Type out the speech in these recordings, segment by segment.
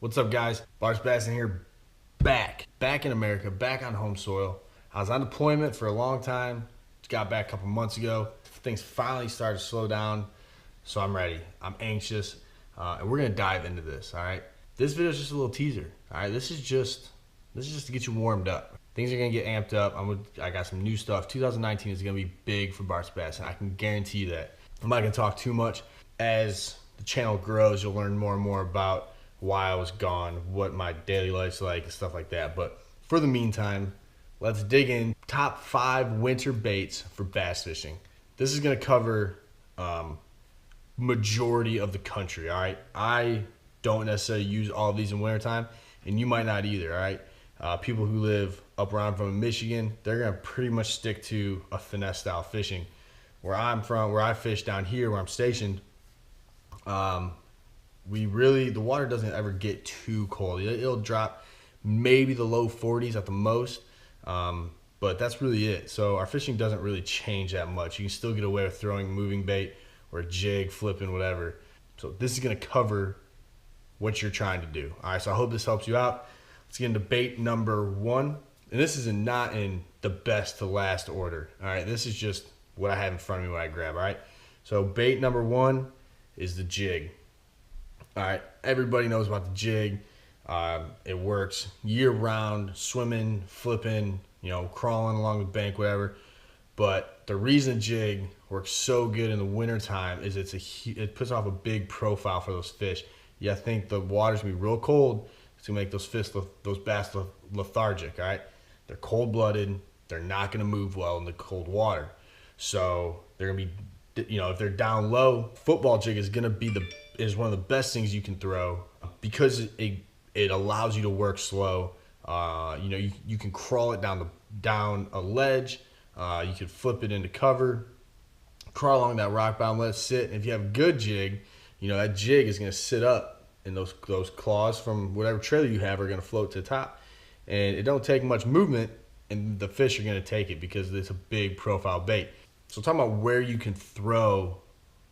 What's up, guys? BartsBassin here, back in America, back on home soil. I was on deployment for a long time, got back a couple months ago. Things finally started to slow down, so I'm ready. I'm anxious, and we're gonna dive into this. All right, this video is just a little teaser. All right, this is just to get you warmed up. Things are gonna get amped up. I got some new stuff. 2019 is gonna be big for BartsBassin. I can guarantee you that. I'm not gonna talk too much. As the channel grows, you'll learn more and more about why I was gone, what my daily life's like, and stuff like that. But for the meantime, let's dig in. Top 5 winter baits for bass fishing. This is gonna cover majority of the country. All right, I don't necessarily use all of these in wintertime, and you might not either. All right, people who live up around from Michigan, they're gonna pretty much stick to a finesse style fishing. Where I'm from, where I fish down here, where I'm stationed, the water doesn't ever get too cold. It'll drop maybe the low 40s at the most, but that's really it. So our fishing doesn't really change that much. You can still get away with throwing moving bait or a jig, flipping, whatever. So this is gonna cover what you're trying to do. All right, so I hope this helps you out. Let's get into bait number 1. And this is not in the best to last order. All right, this is just what I have in front of me when I grab. All right, so bait number 1 is the jig. All right, everybody knows about the jig. It works year round, swimming, flipping, crawling along the bank, whatever. But the reason jig works so good in the wintertime is it puts off a big profile for those fish. I think the water's gonna be real cold. It's gonna make those bass lethargic. All right, they're cold-blooded. They're not gonna move well in the cold water. So they're gonna be, if they're down low, football jig is gonna be is one of the best things you can throw because it allows you to work slow. You can crawl it down a ledge. You could flip it into cover, crawl along that rock bottom, let it sit. And if you have a good jig, that jig is gonna sit up, and those claws from whatever trailer you have are gonna float to the top. And it don't take much movement, and the fish are gonna take it because it's a big profile bait. So talking about where you can throw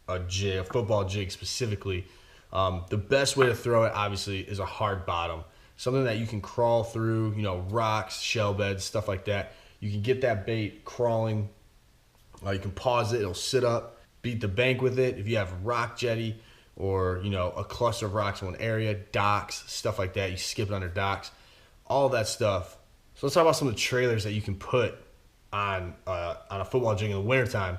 a jig, a football jig specifically, the best way to throw it obviously is a hard bottom, something that you can crawl through, rocks, shell beds, stuff like that. You can get that bait crawling. You can pause it, it'll sit up, beat the bank with it. If you have rock jetty or a cluster of rocks in one area, docks, stuff like that, you skip it under docks, all that stuff. So let's talk about some of the trailers that you can put on a football jig in the wintertime.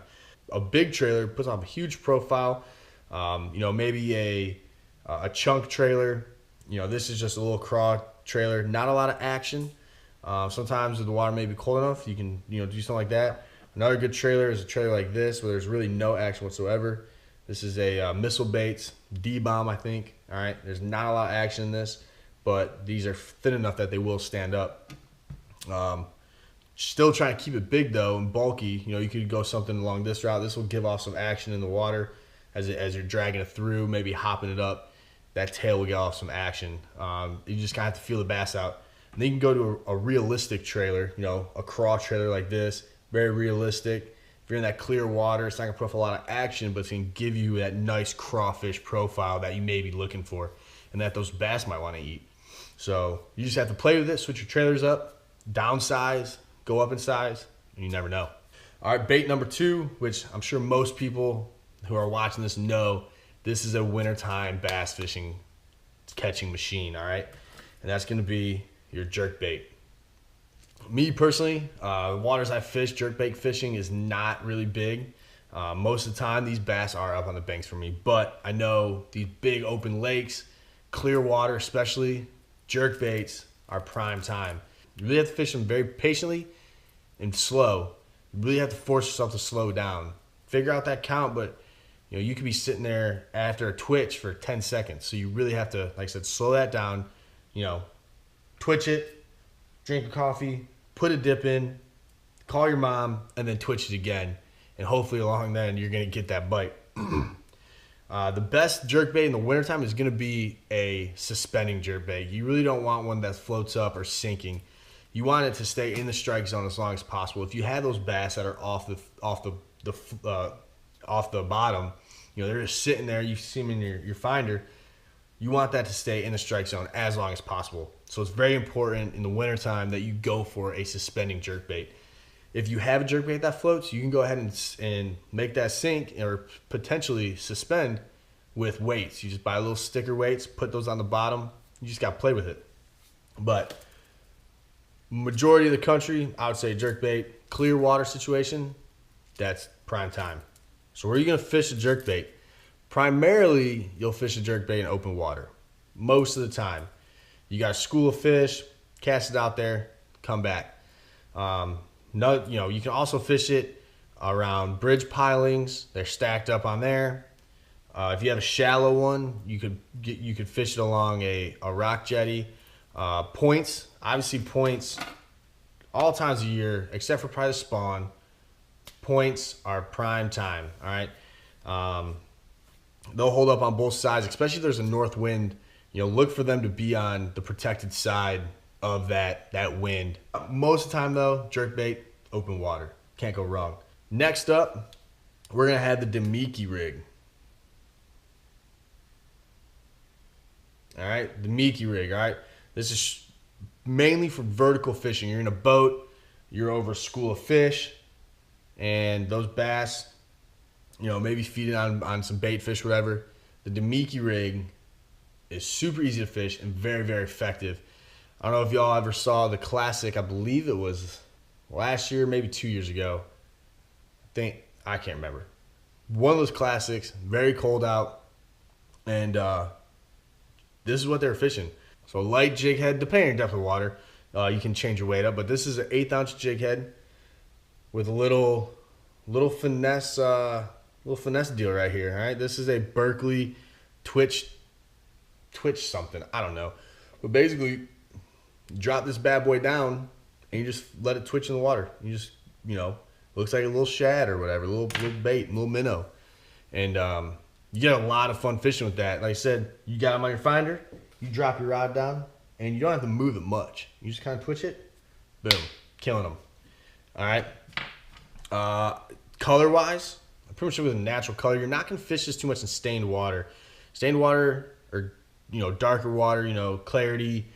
A big trailer puts on a huge profile. Maybe a chunk trailer. This is just a little craw trailer, not a lot of action. Sometimes if the water may be cold enough, you can do something like that. Another good trailer is a trailer like this, where there's really no action whatsoever. This is a Missile Baits D-bomb, I think. All right, there's not a lot of action in this, but these are thin enough that they will stand up. Still trying to keep it big though and bulky. You could go something along this route. This will give off some action in the water as you're dragging it through, maybe hopping it up. That tail will get off some action. You just kind of have to feel the bass out. And then you can go to a realistic trailer, a craw trailer like this, very realistic. If you're in that clear water, it's not gonna put off a lot of action, but it's gonna give you that nice crawfish profile that you may be looking for and that those bass might want to eat. So you just have to play with it, switch your trailers up, downsize, go up in size, and you never know. All right, bait number 2, which I'm sure most people who are watching this know, this is a wintertime bass fishing catching machine, all right? And that's gonna be your jerkbait. Me personally, the waters I fish, jerkbait fishing is not really big. Most of the time, these bass are up on the banks for me, but I know these big open lakes, clear water especially, jerkbaits are prime time. You really have to fish them very patiently and slow. You really have to force yourself to slow down. Figure out that count, but you could be sitting there after a twitch for 10 seconds. So you really have to, like I said, slow that down. Twitch it, drink a coffee, put a dip in, call your mom, and then twitch it again. And hopefully along then you're gonna get that bite. The best jerkbait in the wintertime is gonna be a suspending jerkbait. You really don't want one that floats up or sinking. You want it to stay in the strike zone as long as possible. If you have those bass that are off the bottom, they're just sitting there. You see them in your finder. you want that to stay in the strike zone as long as possible. So it's very important in the wintertime that you go for a suspending jerkbait. If you have a jerkbait that floats, you can go ahead and make that sink or potentially suspend with weights. You just buy little sticker weights, put those on the bottom. You just got to play with it. But majority of the country, I would say jerkbait, clear water situation, that's prime time. So where are you going to fish a jerkbait? Primarily, you'll fish a jerkbait in open water. Most of the time. You got a school of fish, cast it out there, come back. You can also fish it around bridge pilings. They're stacked up on there. If you have a shallow one, you could fish it along a rock jetty. Points, obviously points, all times of year, except for probably the spawn. Points are prime time, all right? They'll hold up on both sides, especially if there's a north wind. Look for them to be on the protected side of that wind. Most of the time, though, jerkbait, open water. Can't go wrong. Next up, we're going to have the Demiki rig. All right, the Demiki rig, all right? This is mainly for vertical fishing. You're in a boat, you're over a school of fish, and those bass, maybe feeding on some bait fish, whatever. The Demiki rig is super easy to fish and very, very effective. I don't know if y'all ever saw the classic, I believe it was last year, maybe 2 years ago. I can't remember. One of those classics, very cold out, and this is what they were fishing. So light jig head, depending on depth of water, you can change your weight up, but this is an 1/8 ounce jig head with a little finesse deal right here. All right, this is a Berkeley Twitch something, I don't know, but basically drop this bad boy down and you just let it twitch in the water. You just looks like a little shad or whatever, a little bait, a little minnow, and you get a lot of fun fishing with that. Like I said, you got them on your finder, you drop your rod down, and you don't have to move it much. You just kind of twitch it, boom, killing them. All right. Color wise, I'm pretty sure with a natural color, you're not gonna fish this too much in stained water. Stained water, or darker water, clarity,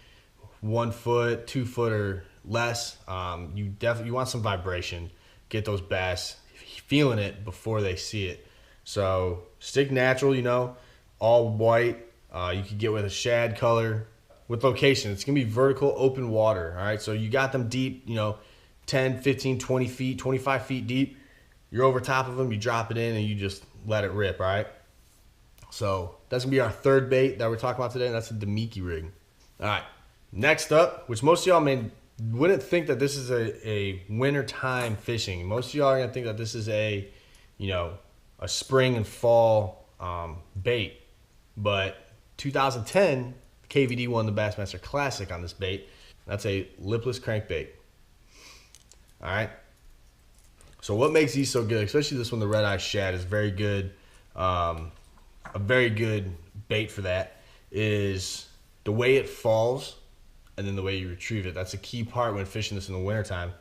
1 foot, 2 foot or less. You want some vibration. Get those bass feeling it before they see it. So stick natural, all white. You could get with a shad color. With location, it's gonna be vertical, open water. All right, so you got them deep, 10, 15, 20 feet, 25 feet deep. You're over top of them, you drop it in and you just let it rip. All right, so that's gonna be our third bait that we're talking about today, and that's the Demiki rig. All right, next up, which most of y'all wouldn't think that this is a winter time fishing. Most of y'all are gonna think that this is a spring and fall bait. But 2010, KVD won the Bassmaster Classic on this bait. That's a lipless crankbait. All right. So what makes these so good, especially this one, the red eye shad, is very good. A very good bait for that is the way it falls and then the way you retrieve it. That's a key part when fishing this in the wintertime.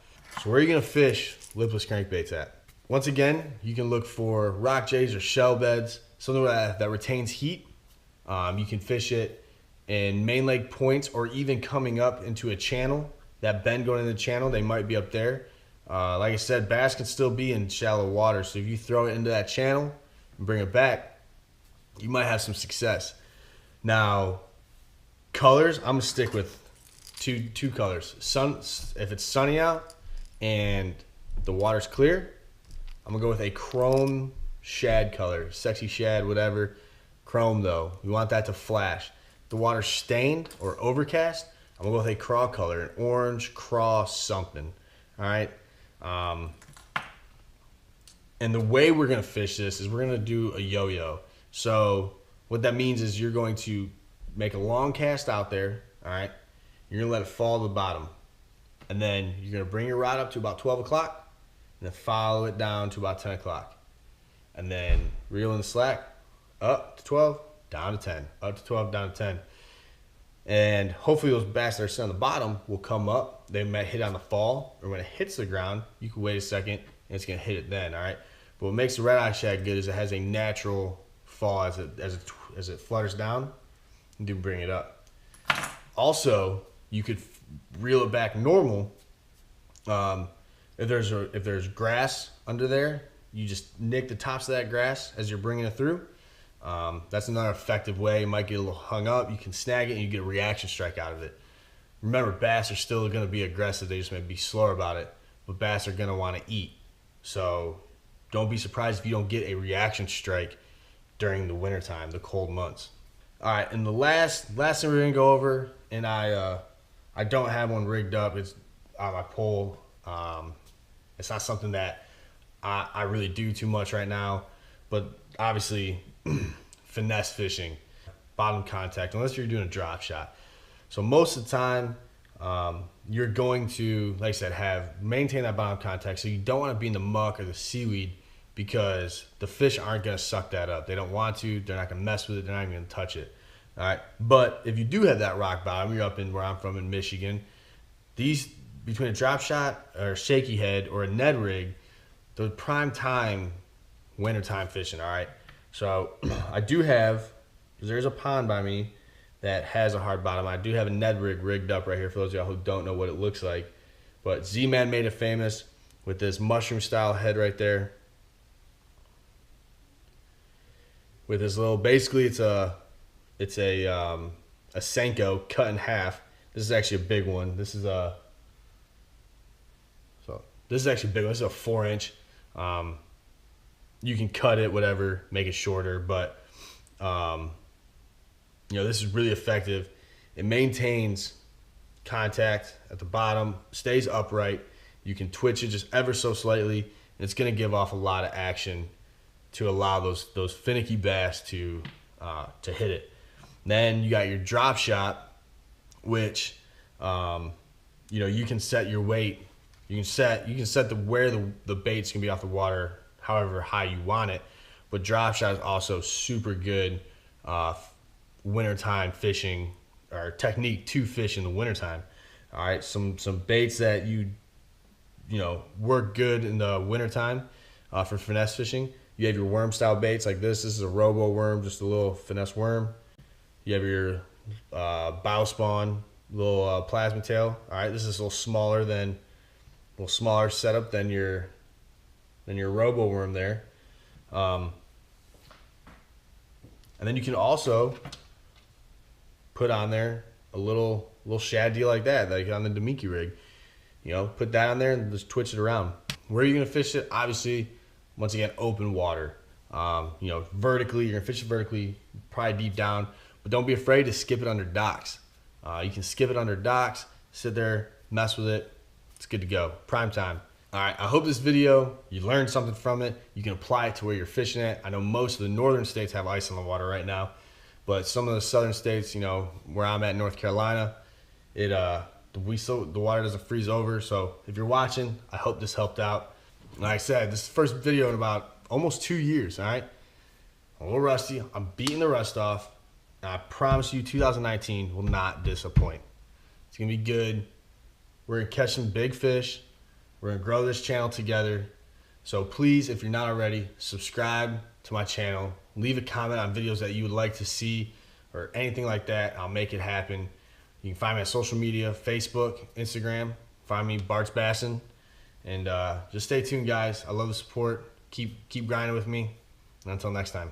So where are you gonna fish lipless crankbaits at? Once again, you can look for rock jays or shell beds, something that retains heat. You can fish it in main lake points or even coming up into a channel. That bend going into the channel, they might be up there. Like I said, bass can still be in shallow water. So if you throw it into that channel and bring it back, you might have some success. Now, colors, I'm gonna stick with two colors. If it's sunny out and the water's clear, I'm gonna go with a chrome shad color, sexy shad, whatever. Chrome though, we want that to flash. If the water's stained or overcast, I'm gonna go with a craw color, an orange craw something. All right. And the way we're gonna fish this is we're gonna do a yo-yo. So what that means is you're going to make a long cast out there. All right. You're gonna let it fall to the bottom, and then you're gonna bring your rod up to about 12 o'clock, and then follow it down to about 10 o'clock, and then reel in the slack up to 12, down to 10, up to 12, down to 10. And hopefully those bass that are sitting on the bottom will come up. They might hit on the fall, or when it hits the ground, you can wait a second and it's gonna hit it then. All right. But what makes the red eye shad good is it has a natural fall as it flutters down. and do bring it up. Also, you could reel it back normal. If there's grass under there, you just nick the tops of that grass as you're bringing it through. That's another effective way. It might get a little hung up. You can snag it and you get a reaction strike out of it. Remember, bass are still going to be aggressive. They just may be slower about it. But bass are going to want to eat. So don't be surprised if you don't get a reaction strike during the wintertime, the cold months. All right, and the last thing we're going to go over, and I don't have one rigged up. It's on my pole. It's not something that I really do too much right now. But obviously, finesse fishing, bottom contact, unless you're doing a drop shot. So most of the time, you're going to, like I said, maintain that bottom contact. So you don't want to be in the muck or the seaweed because the fish aren't going to suck that up. They don't want to. They're not going to mess with it. They're not even going to touch it. All right. But if you do have that rock bottom, you're up in where I'm from in Michigan. These, between a drop shot or a shaky head or a Ned rig, the prime time wintertime fishing. All right. So I do have, because there's a pond by me that has a hard bottom. I do have a Ned rig rigged up right here for those of y'all who don't know what it looks like. But Z-Man made it famous with this mushroom style head right there. With this little, basically it's a Senko cut in half. This is actually a big one. This is actually a big one. This is a 4-inch. You can cut it, whatever, make it shorter, but this is really effective. It maintains contact at the bottom, stays upright. You can twitch it just ever so slightly, and it's going to give off a lot of action to allow those finicky bass to hit it. Then you got your drop shot, which you can set your weight. You can set where the bait's gonna be off the water, however high you want it. But drop shot is also super good wintertime fishing, or technique to fish in the wintertime. All right, some baits that you work good in the wintertime for finesse fishing. You have your worm style baits like this. This is a robo worm, just a little finesse worm. You have your bow spawn, little plasma tail. All right, this is a little smaller setup than your robo worm there. And then you can also put on there a little shad deal like that, like on the Demiki rig. Put that on there and just twitch it around. Where are you gonna fish it? Obviously, once again, open water. Vertically, you're gonna fish it vertically, probably deep down, but don't be afraid to skip it under docks. You can skip it under docks, sit there, mess with it. It's good to go. Prime time. All right, I hope this video, you learned something from it. You can apply it to where you're fishing at. I know most of the northern states have ice on the water right now, but some of the southern states, where I'm at, North Carolina, the water doesn't freeze over. So if you're watching, I hope this helped out. Like I said, this is the first video in about almost 2 years, all right? I'm a little rusty. I'm beating the rust off. And I promise you 2019 will not disappoint. It's going to be good. We're going to catch some big fish. We're going to grow this channel together. So please, if you're not already, subscribe to my channel. Leave a comment on videos that you would like to see or anything like that. I'll make it happen. You can find me on social media, Facebook, Instagram. Find me, BartsBassin. And just stay tuned, guys. I love the support. Keep grinding with me. And until next time.